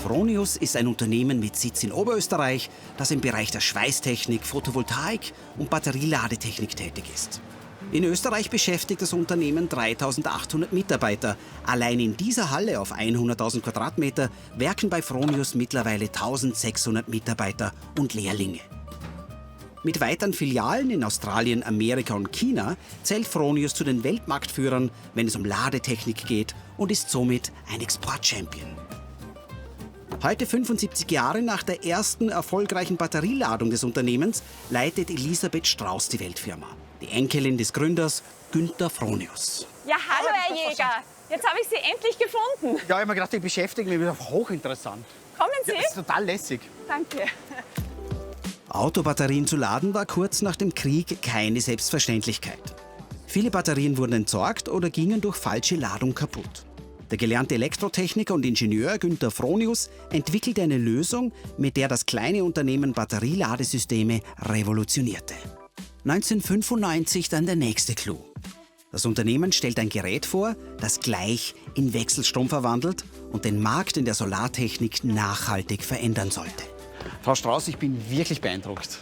Fronius ist ein Unternehmen mit Sitz in Oberösterreich, das im Bereich der Schweißtechnik, Photovoltaik und Batterieladetechnik tätig ist. In Österreich beschäftigt das Unternehmen 3.800 Mitarbeiter. Allein in dieser Halle auf 100.000 Quadratmeter werken bei Fronius mittlerweile 1.600 Mitarbeiter und Lehrlinge. Mit weiteren Filialen in Australien, Amerika und China zählt Fronius zu den Weltmarktführern, wenn es um Ladetechnik geht, und ist somit ein Export-Champion. Heute, 75 Jahre nach der ersten erfolgreichen Batterieladung des Unternehmens, leitet Elisabeth Strauß die Weltfirma. Die Enkelin des Gründers, Günther Fronius. Ja, hallo Herr Jäger. Jetzt habe ich Sie endlich gefunden. Ja, ich habe mir gedacht, ich beschäftige mich. Das ist hochinteressant. Kommen Sie. Ja, das ist total lässig. Danke. Autobatterien zu laden war kurz nach dem Krieg keine Selbstverständlichkeit. Viele Batterien wurden entsorgt oder gingen durch falsche Ladung kaputt. Der gelernte Elektrotechniker und Ingenieur Günther Fronius entwickelte eine Lösung, mit der das kleine Unternehmen Batterieladesysteme revolutionierte. 1995 dann der nächste Clou. Das Unternehmen stellt ein Gerät vor, das gleich in Wechselstrom verwandelt und den Markt in der Solartechnik nachhaltig verändern sollte. Frau Strauß, ich bin wirklich beeindruckt.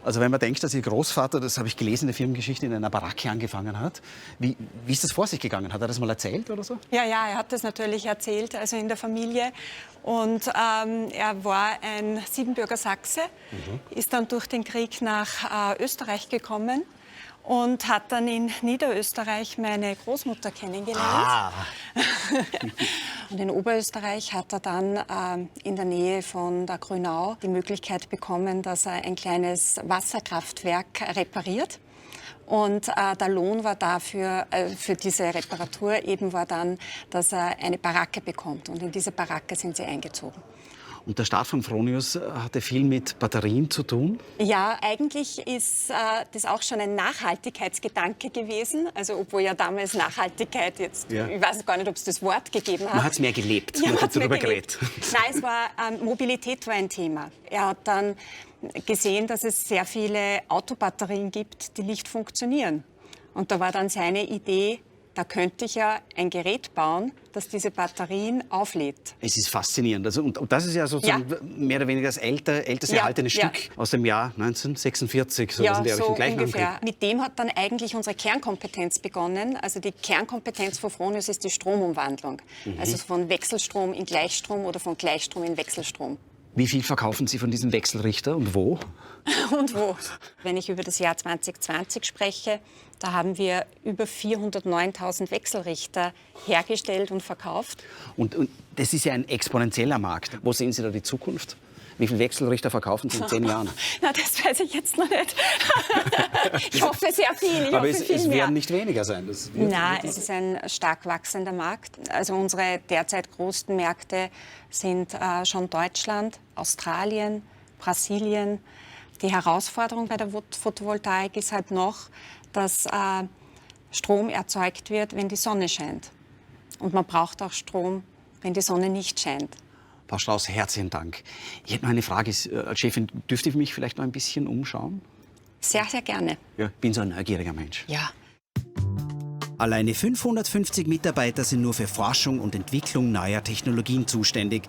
Also wenn man denkt, dass Ihr Großvater, das habe ich gelesen in der Firmengeschichte, in einer Baracke angefangen hat. Wie ist das vor sich gegangen? Hat er das mal erzählt oder so? Ja, er hat das natürlich erzählt, also in der Familie. Und er war ein Siebenbürger Sachse, ist dann durch den Krieg nach Österreich gekommen und hat dann in Niederösterreich meine Großmutter kennengelernt. Ah. Und in Oberösterreich hat er dann in der Nähe von der Grünau die Möglichkeit bekommen, dass er ein kleines Wasserkraftwerk repariert. Und der Lohn war dafür, für diese Reparatur eben war dann, dass er eine Baracke bekommt. Und in diese Baracke sind sie eingezogen. Und der Start von Fronius hatte viel mit Batterien zu tun? Ja, eigentlich ist das auch schon ein Nachhaltigkeitsgedanke gewesen. Also obwohl ja damals Nachhaltigkeit jetzt, ich weiß gar nicht, ob es das Wort gegeben hat. Man hat es mehr gelebt, ja, man hat darüber geredet. Nein, es war, Mobilität war ein Thema. Er hat dann gesehen, dass es sehr viele Autobatterien gibt, die nicht funktionieren. Und da war dann seine Idee, da könnte ich ja ein Gerät bauen, das diese Batterien auflädt. Es ist faszinierend. Also, und das ist ja sozusagen mehr oder weniger das älteste erhaltene Stück aus dem Jahr 1946. So in der so gleich ungefähr. Mit dem hat dann eigentlich unsere Kernkompetenz begonnen. Also die Kernkompetenz von Fronius ist die Stromumwandlung. Also von Wechselstrom in Gleichstrom oder von Gleichstrom in Wechselstrom. Wie viel verkaufen Sie von diesem Wechselrichter und wo? Und wo? Wenn ich über das Jahr 2020 spreche, da haben wir über 409.000 Wechselrichter hergestellt und verkauft. Und das ist ja ein exponentieller Markt. Wo sehen Sie da die Zukunft? Wie viele Wechselrichter verkaufen Sie in 10 Jahren? Na, das weiß ich jetzt noch nicht. Ich hoffe sehr viel. Aber es werden nicht weniger sein. Nein, es ist ein stark wachsender Markt. Also unsere derzeit größten Märkte sind schon Deutschland, Australien, Brasilien. Die Herausforderung bei der Photovoltaik ist halt noch, dass Strom erzeugt wird, wenn die Sonne scheint. Und man braucht auch Strom, wenn die Sonne nicht scheint. Frau Strauß, herzlichen Dank. Ich hätte noch eine Frage. Als Chefin, dürfte ich mich vielleicht noch ein bisschen umschauen? Sehr, sehr gerne. Ja, ich bin so ein neugieriger Mensch. Ja. Alleine 550 Mitarbeiter sind nur für Forschung und Entwicklung neuer Technologien zuständig.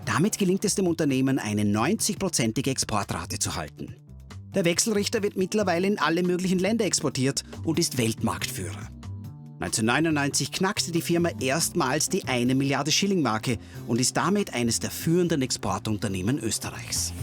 Damit gelingt es dem Unternehmen, eine 90-prozentige Exportrate zu halten. Der Wechselrichter wird mittlerweile in alle möglichen Länder exportiert und ist Weltmarktführer. 1999 knackte die Firma erstmals die 1 Milliarde Schilling-Marke und ist damit eines der führenden Exportunternehmen Österreichs.